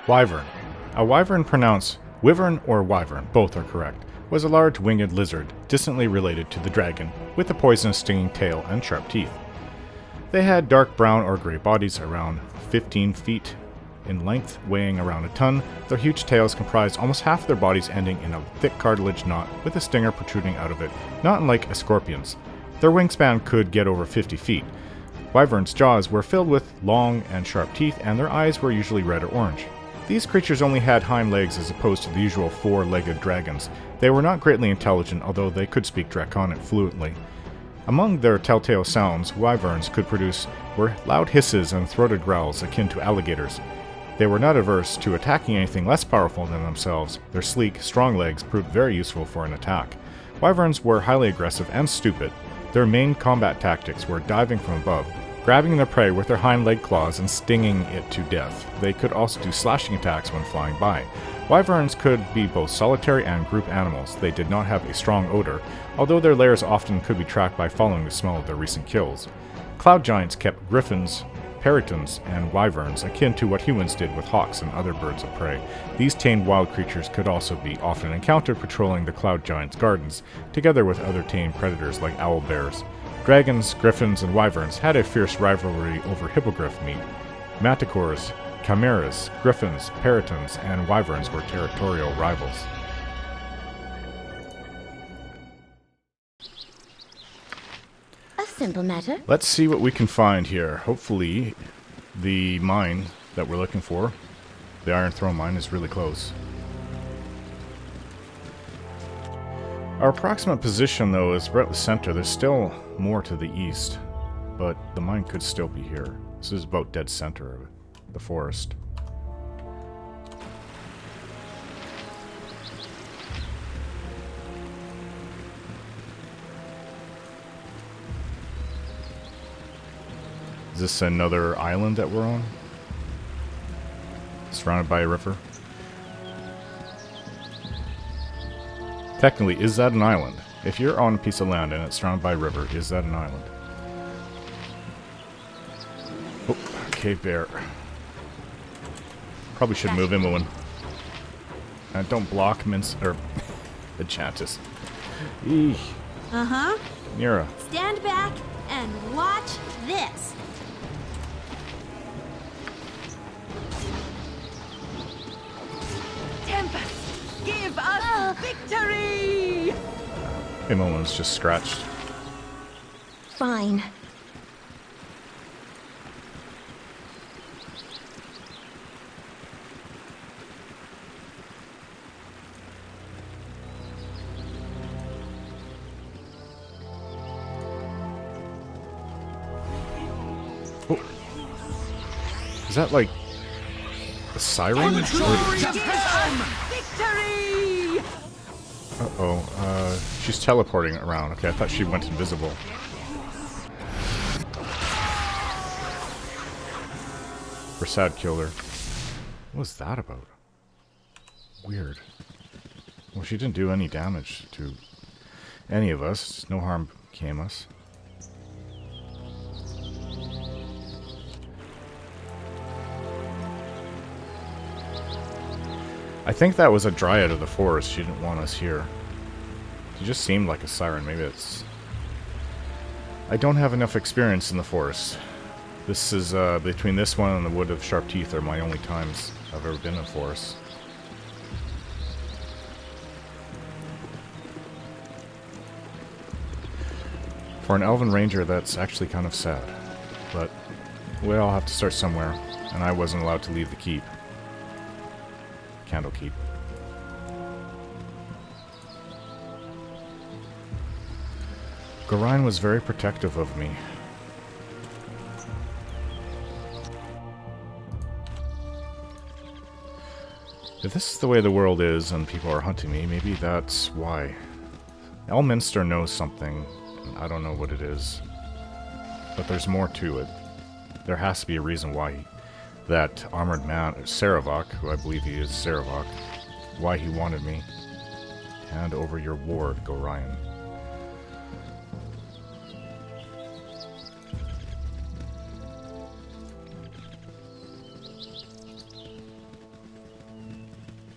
Wyvern. A wyvern, pronounced wyvern or wyvern, both are correct, was a large winged lizard, distantly related to the dragon, with a poisonous stinging tail and sharp teeth. They had dark brown or gray bodies around 15 feet in length, weighing around a ton. Their huge tails comprised almost half of their bodies, ending in a thick cartilage knot with a stinger protruding out of it, not unlike a scorpion's. Their wingspan could get over 50 feet. Wyverns' jaws were filled with long and sharp teeth, and their eyes were usually red or orange. These creatures only had hind legs as opposed to the usual four-legged dragons. They were not greatly intelligent, although they could speak Draconic fluently. Among their telltale sounds wyverns could produce were loud hisses and throated growls akin to alligators. They were not averse to attacking anything less powerful than themselves. Their sleek, strong legs proved very useful for an attack. Wyverns were highly aggressive and stupid. Their main combat tactics were diving from above, grabbing their prey with their hind leg claws and stinging it to death. They could also do slashing attacks when flying by. Wyverns could be both solitary and group animals. They did not have a strong odor, although their lairs often could be tracked by following the smell of their recent kills. Cloud giants kept griffins, peritons, and wyverns, akin to what humans did with hawks and other birds of prey. These tamed wild creatures could also be often encountered patrolling the cloud giants' gardens, together with other tame predators like owl bears. Dragons, griffins, and wyverns had a fierce rivalry over hippogriff meat. Manticores, chimeras, griffins, peritons, and wyverns were territorial rivals. A simple matter. Let's see what we can find here. Hopefully, the mine that we're looking for, the Iron Throne mine, is really close. Our approximate position, though, is right at the center. There's still more to the east, but the mine could still be here. This is about dead center of the forest. Is this another island that we're on? Surrounded by a river? Technically, is that an island? If you're on a piece of land and it's surrounded by a river, is that an island? Oh, cave bear. Probably should move in one. And don't block mince or Enchantus. Eesh. Uh-huh. Nira. Stand back and watch this. Tempest, give us victory! Hey, Momo's just scratched. Fine. Oh. Is that like a siren? Victory! Uh-oh, she's teleporting around. Okay, I thought she went invisible. Rasad killed her. What was that about? Weird. Well, she didn't do any damage to any of us. No harm came us. I think that was a dryad of the forest. She didn't want us here. She just seemed like a siren. Maybe it's... I don't have enough experience in the forest. This is, between this one and the Wood of Sharp Teeth are my only times I've ever been in a forest. For an elven ranger, that's actually kind of sad. But we all have to start somewhere, and I wasn't allowed to leave the keep. Candlekeep. Gorion was very protective of me. If this is the way the world is and people are hunting me, maybe that's why. Elminster knows something, and I don't know what it is. But there's more to it. There has to be a reason why that armored man, Saravok, who I believe he is Saravok, why he wanted me. Hand over your ward, Gorion.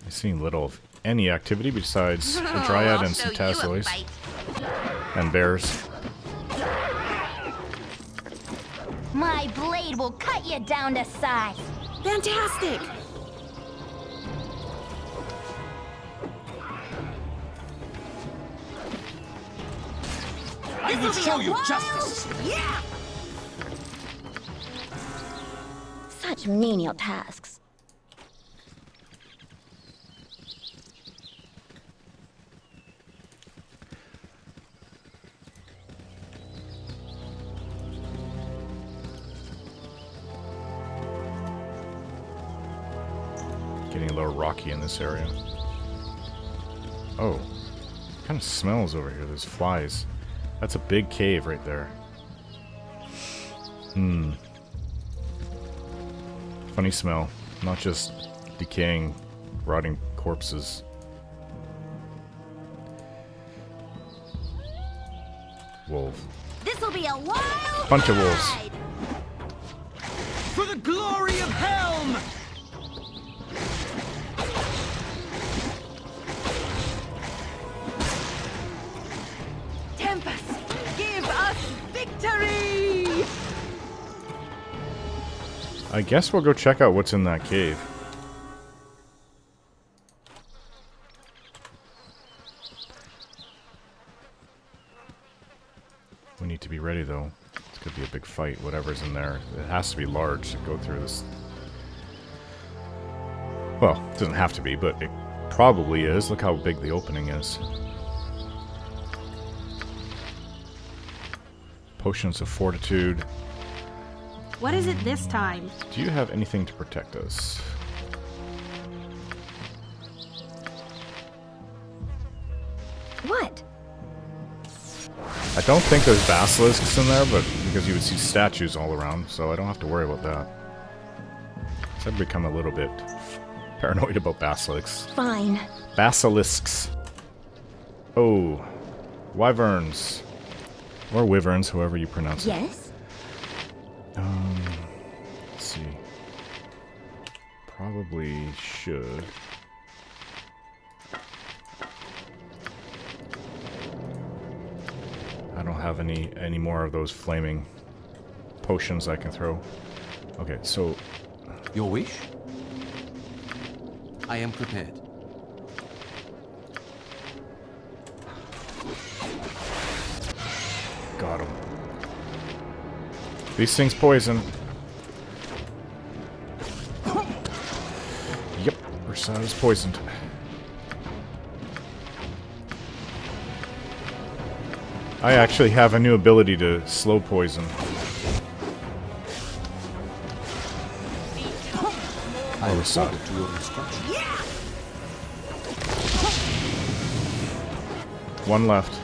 I see little of any activity besides a dryad and some tassois. And bears. My blade will cut you down to size. Fantastic! I will show you justice! Yeah! Such menial tasks. Getting a little rocky in this area. Oh. What kind of smells over here? There's flies. That's a big cave right there. Funny smell. Not just decaying, rotting corpses. Wolf. This'll be a wild Bunch of wolves. ride. For the glory of Helm! Tempest, give us victory! I guess we'll go check out what's in that cave. We need to be ready though. This could be a big fight, whatever's in there. It has to be large to go through this. Well, it doesn't have to be, but it probably is. Look how big the opening is. Potions of fortitude. What is it this time? Do you have anything to protect us? What? I don't think there's basilisks in there, but because you would see statues all around, so I don't have to worry about that. So I've become a little bit paranoid about basilisks. Fine. Basilisks. Oh, wyverns. Or wyverns, however you pronounce it. Yes? Let's see. Probably should. I don't have any more of those flaming potions I can throw. Okay, so Your wish? I am prepared. got him. These things poison. Yep, Ursad is poisoned. I actually have a new ability to slow poison. I will Ursad. follow to your instructions. One left.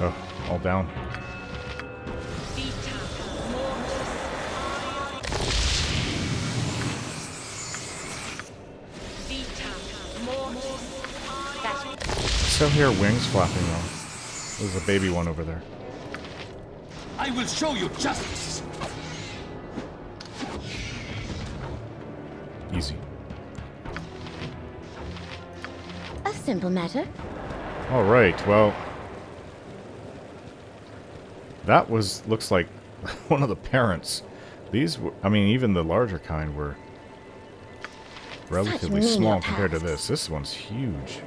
Oh, all down. Still hear wings flapping though. There's a baby one over there. I will show you justice. Easy. A simple matter. Alright, well... That looks like one of the parents. These were, I mean, even the larger kind were relatively menial small compared to tasks. this. This one's huge.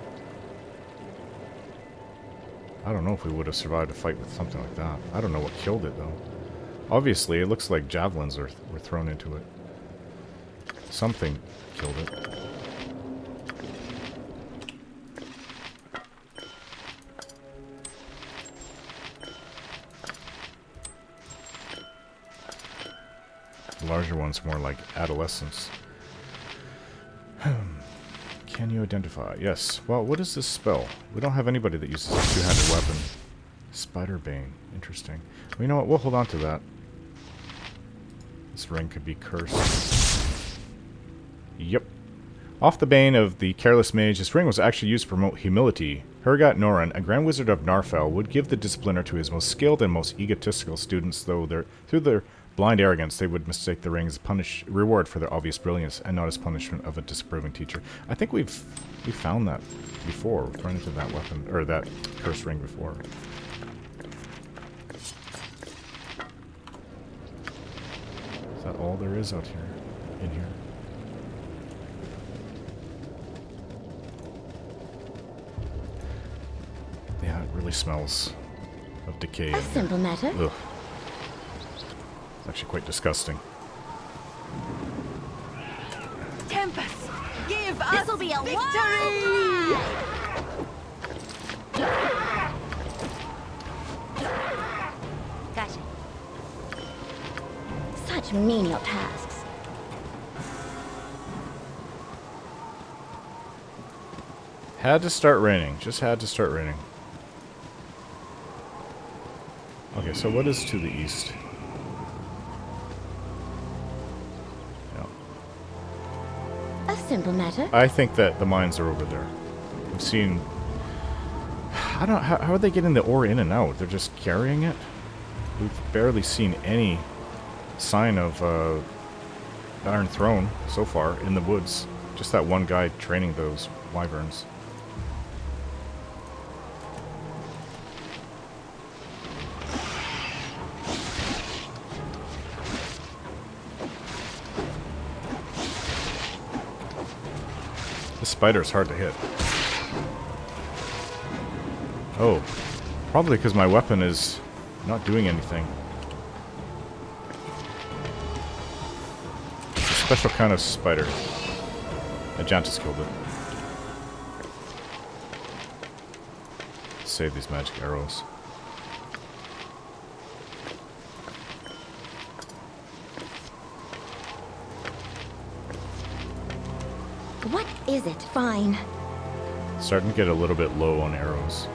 I don't know if we would have survived a fight with something like that. I don't know what killed it, though. Obviously, it looks like javelins were thrown into it. Something killed it. The larger one's more like adolescents. Can you identify? Yes. Well, what is this spell? We don't have anybody that uses a two-handed weapon. Spider Bane. Interesting. Well, you know what? We'll hold on to that. This ring could be cursed. Yep. Off the Bane of the Careless Mage, this ring was actually used to promote humility. Hergat Noran, a Grand Wizard of Narfell, would give the discipliner to his most skilled and most egotistical students, through their blind arrogance, they would mistake the ring as a reward for their obvious brilliance, and not as punishment of a disapproving teacher. I think we found that before. We've run into that weapon, or that cursed ring before. Is that all there is out here? In here? Yeah, it really smells of decay. A simple matter. Ugh. It's actually quite disgusting. Tempest, give us This'll be a victory! Gotcha. Such menial tasks. Had to start raining. Just had to start raining. Okay, so what is to the east? Yeah. A simple matter. I think that the mines are over there. I've seen... I don't... How are they getting the ore in and out? They're just carrying it? We've barely seen any sign of Iron Throne so far in the woods. Just that one guy training those wyverns. The spider's hard to hit. Oh, probably because my weapon is not doing anything. It's a special kind of spider. Ajantis killed it. Save these magic arrows. What is it? Fine. Starting to get a little bit low on arrows.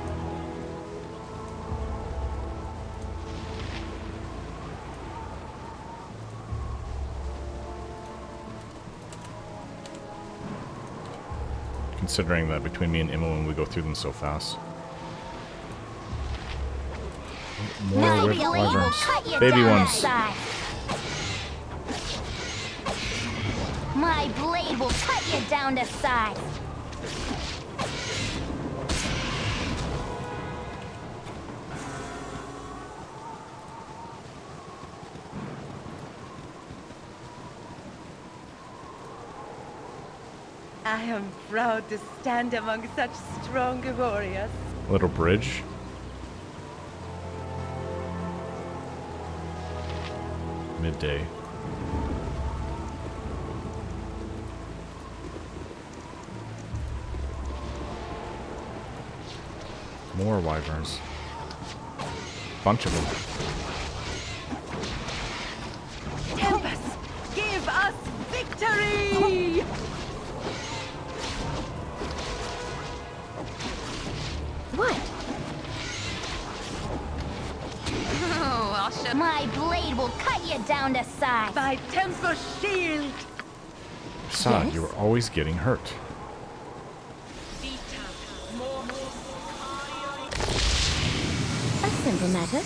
Considering that between me and Imoen we go through them so fast. More My wyverns. blade will cut you Baby down ones. to size. My blade will cut you down to size. I am proud to stand among such strong warriors. Little bridge. Midday. More wyverns. Bunch of them. Tempest, give us victory! What? Oh, I'll show. My blade will cut you down to size. By Tempest shield! Son, Yes? you were always getting hurt. A simple matter.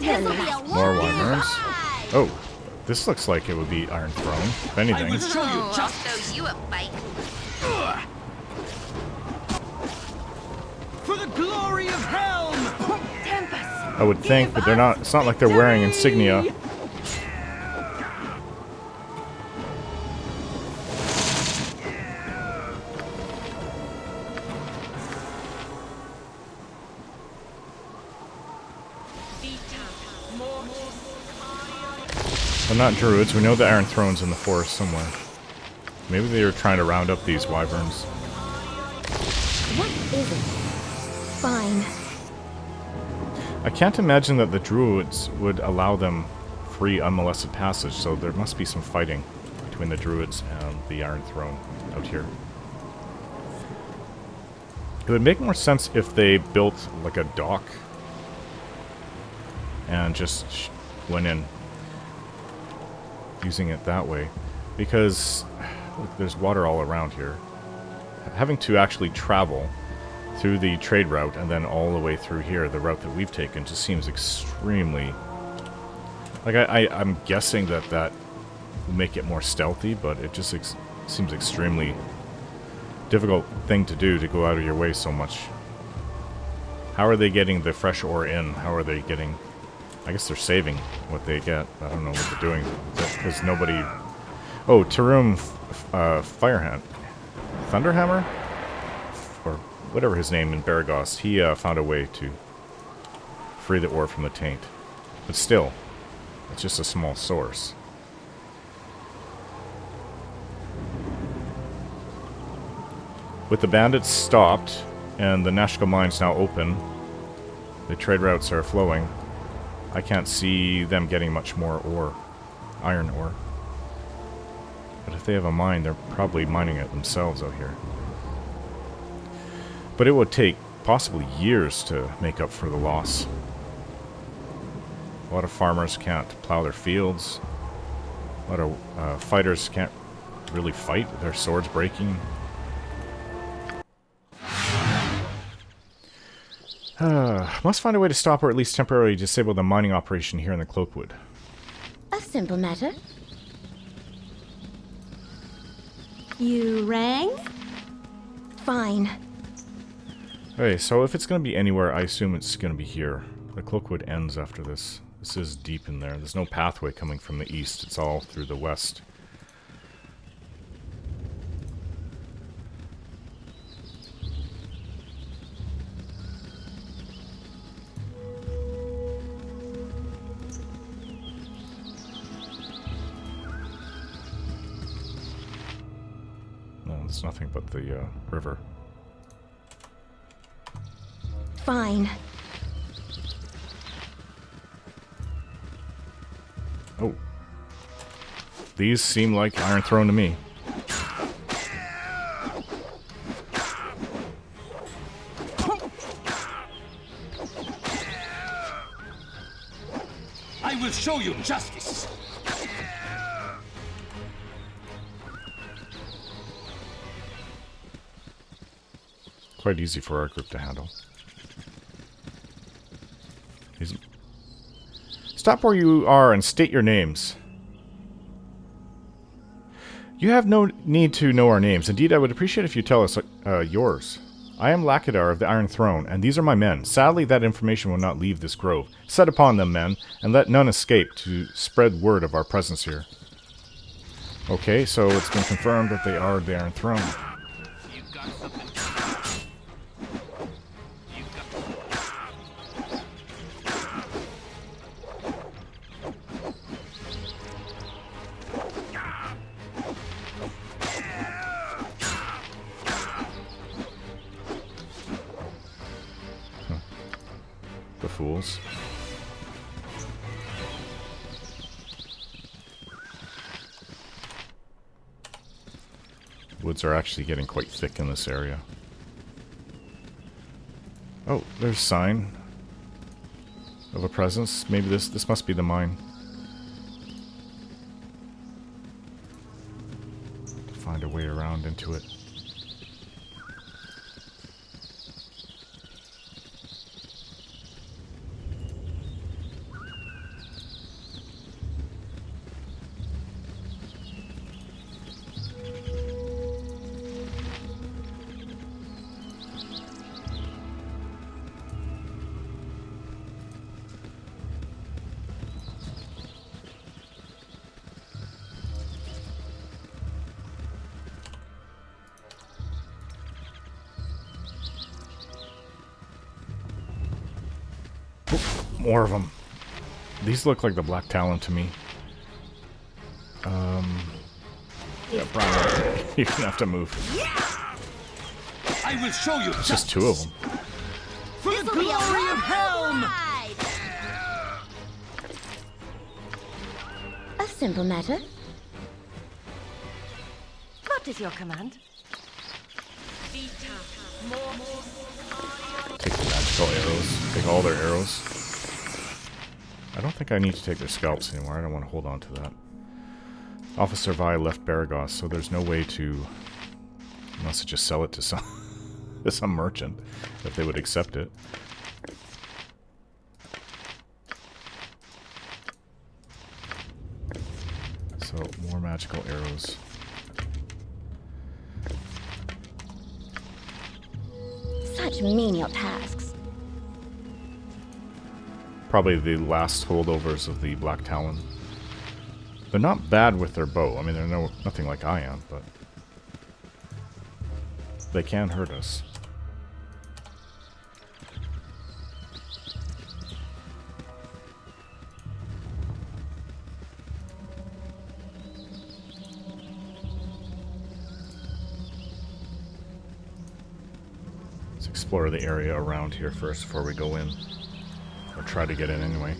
This'll be a More long wyverns. ride. Oh, this looks like it would be Iron Throne, if I anything. will show you Oh, I'll justice. show you a fight. For the glory of Helm! Tempest! I would think, but they're not. It's not like they're wearing insignia. They're not druids. We know the Iron Throne's in the forest somewhere. Maybe they were trying to round up these wyverns. What is it? Fine. I can't imagine that the druids would allow them free, unmolested passage, so there must be some fighting between the druids and the Iron Throne out here. It would make more sense if they built like a dock and just went in using it that way, because look, there's water all around here. Having to actually travel through the trade route and then all the way through here, the route that we've taken, just seems extremely... Like, I'm guessing that will make it more stealthy, but it just seems extremely difficult thing to do, to go out of your way so much. How are they getting the fresh ore in? How are they getting... I guess they're saving what they get. I don't know what they're doing, because nobody... Oh, Tarum Firehand. Thunderhammer? Or whatever his name in Baragos. He found a way to free the ore from the taint. But still, it's just a small source. With the bandits stopped and the Nashkel mines now open, the trade routes are flowing. I can't see them getting much more ore, iron ore. But if they have a mine, they're probably mining it themselves out here. But it would take possibly years to make up for the loss. A lot of farmers can't plow their fields. A lot of fighters can't really fight with their swords breaking. Must find a way to stop or at least temporarily disable the mining operation here in the Cloakwood. A simple matter. You rang? Fine. Okay, so if it's going to be anywhere, I assume it's going to be here. The Cloakwood ends after this. This is deep in there. There's no pathway coming from the east. It's all through the west. No, it's nothing but the river. Fine. Oh. These seem like Iron Throne to me. I will show you justice. Quite easy for our group to handle. Stop where you are and state your names. You have no need to know our names. Indeed, I would appreciate if you tell us yours. I am Lakadar of the Iron Throne, and these are my men. Sadly, that information will not leave this grove. Set upon them, men, and let none escape to spread word of our presence here. Okay, so it's been confirmed that they are the Iron Throne. You've got something. The fools. Woods are actually getting quite thick in this area. Oh, there's a sign of a presence. Maybe this must be the mine. To find a way around into it. More of them. These look like the Black Talon to me. Yeah, Brian, you're gonna have to move. I will show you It's just two of them. For the glory of Helm! A simple matter. What is your command? Be Take the magical arrows. Take all their arrows. I don't think I need to take their scalps anymore. I don't want to hold on to that. Officer Vi left Baragos, so there's no way to... Unless I just sell it to some merchant, if they would accept it. So, more magical arrows. Such menial tasks. Probably the last holdovers of the Black Talon. They're not bad with their bow. I mean, they're nothing like I am, but... They can hurt us. Let's explore the area around here first before we go in. Or try to get in anyway.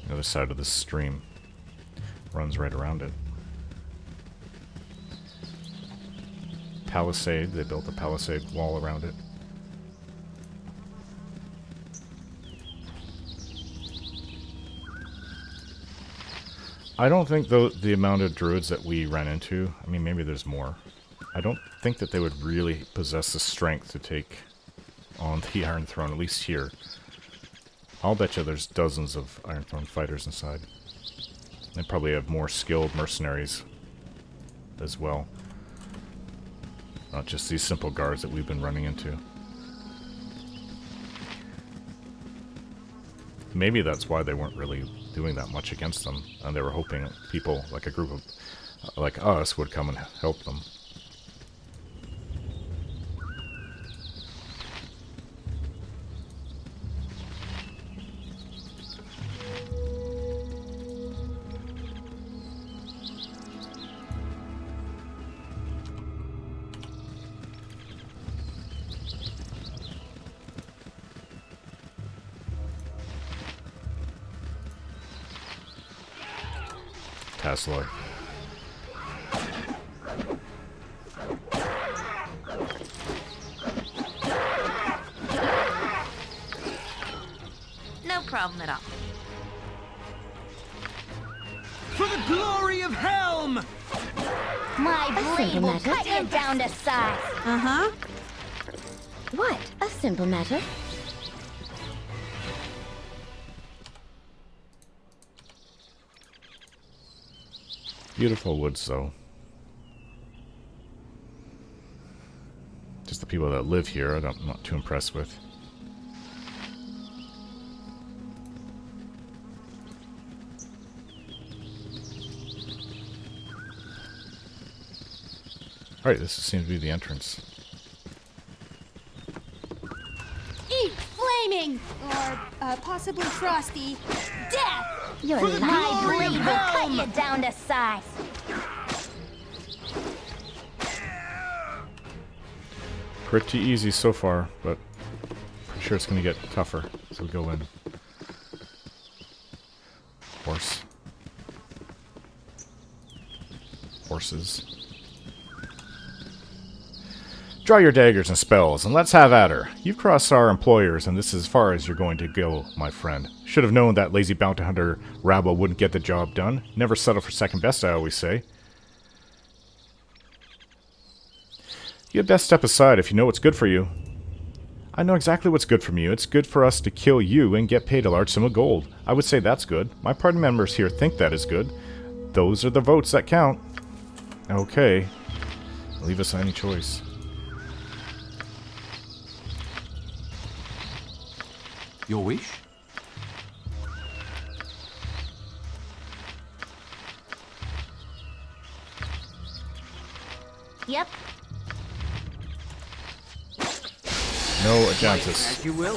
The other side of the stream runs right around it. Palisade, they built a palisade wall around it. I don't think the amount of druids that we ran into, I mean maybe there's more, I don't think that they would really possess the strength to take on the Iron Throne, at least here. I'll bet you there's dozens of Iron Throne fighters inside. They probably have more skilled mercenaries as well. Not just these simple guards that we've been running into. Maybe that's why they weren't really doing that much against them, and they were hoping people, like a group of, like us, would come and help them. Tasloy. No problem at all. For the glory of Helm! My blade simple will matter. cut you down to size. Uh-huh. What a simple matter. Beautiful woods, though. Just the people that live here, I'm not too impressed with. Alright, this seems to be the entrance. Eat flaming, or possibly frosty, death! You're For the lying. My glory of blade will cut Helm! you down to size. Pretty easy so far, but pretty sure it's going to get tougher as we go in. Horse. Horses. Draw your daggers and spells, and let's have at her. You've crossed our employers, and this is as far as you're going to go, my friend. Should have known that lazy bounty hunter rabble wouldn't get the job done. Never settle for second best, I always say. You had best step aside if you know what's good for you. I know exactly what's good for me. It's good for us to kill you and get paid a large sum of gold. I would say that's good. My party members here think that is good. Those are the votes that count. Okay. Leave us any choice. Your wish? Yep. No Ajantis. As you will.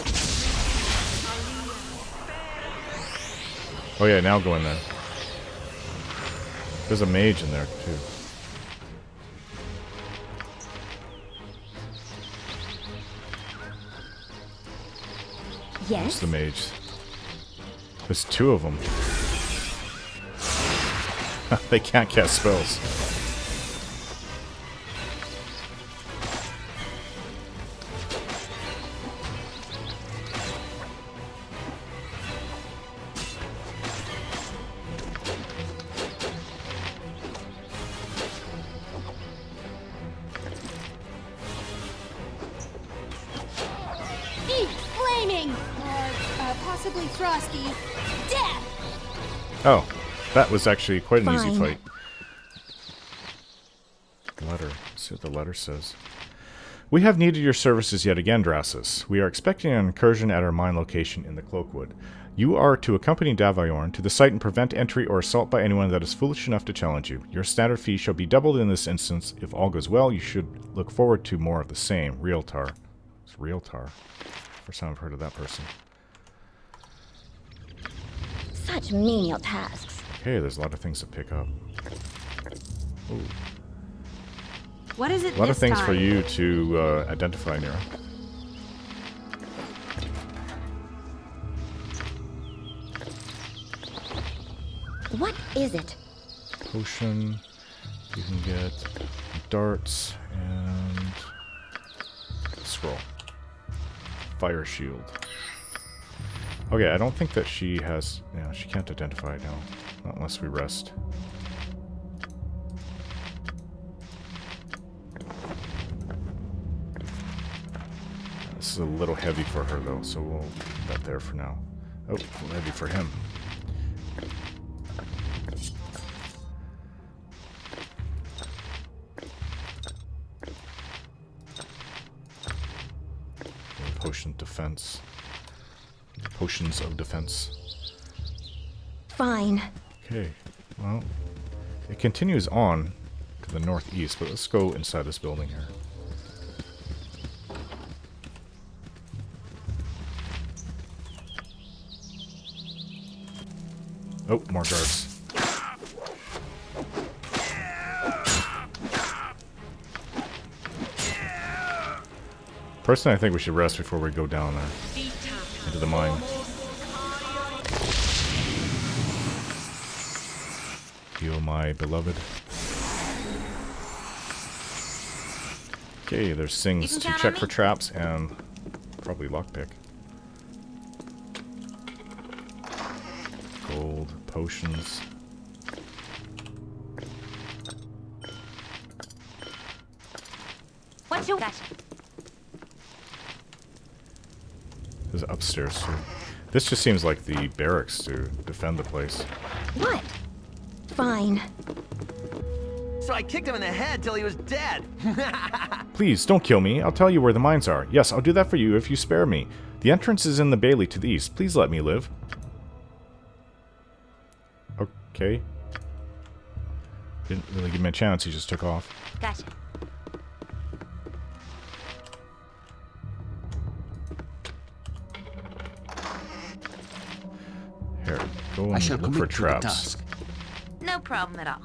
Oh yeah, now go in there. There's a mage in there too. Yes? It's the mage. There's two of them. They can't cast spells. Eat flaming! Or possibly frosty. Death! Oh, that was actually quite an easy Fine. fight. Letter. Let's see what the letter says. We have needed your services yet again, Drasus. We are expecting an incursion at our mine location in the Cloakwood. You are to accompany Daviorn to the site and prevent entry or assault by anyone that is foolish enough to challenge you. Your standard fee shall be doubled in this instance. If all goes well, you should look forward to more of the same. Realtar. It's Realtar. First time I've heard of that person. Such menial tasks. Okay, there's a lot of things to pick up. Ooh. What is it A lot of this things time? for you to identify, Nira. What is it? Potion. You can get darts and scroll. Fire shield. Okay, I don't think that she has... Yeah, she can't identify now. Not unless we rest. This is a little heavy for her, though, so we'll leave that there for now. Oh, a little heavy for him. Potion defense. Potions of defense. Fine. Okay, well, it continues on to the northeast, but let's go inside this building here. Oh, more guards. Personally, I think we should rest before we go down there into the mine. Heal my beloved. Okay, there's things to count check on for me. traps and probably lockpick. Gold, potions. What you... Gotcha. There's upstairs too. This just seems like the barracks to defend the place. What? Fine. So I kicked him in the head till he was dead. Please, don't kill me. I'll tell you where the mines are. Yes, I'll do that for you if you spare me. The entrance is in the bailey to the east. Please let me live. Okay. Didn't really give me a chance. He just took off. Gotcha. Here, go I shall and look for commit to the traps. task. No problem at all.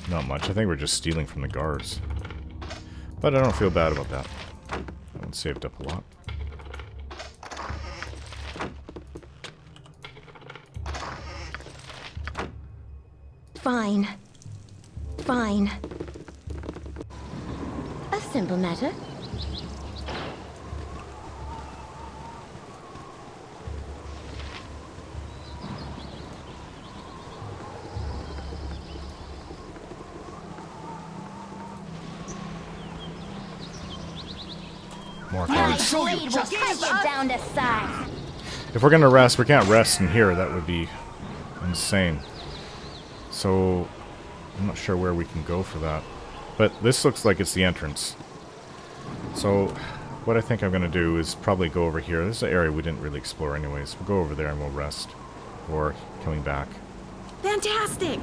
Not much. I think we're just stealing from the guards. But I don't feel bad about that. That one saved up a lot. Fine. Fine. A simple matter. More My guards. blade will cut you down to size. If we're gonna rest, we can't rest in here. That would be insane. So, I'm not sure where we can go for that. But this looks like it's the entrance. So, what I think I'm gonna do is probably go over here. This is an area we didn't really explore anyways. We'll go over there and we'll rest. Or coming back. Fantastic!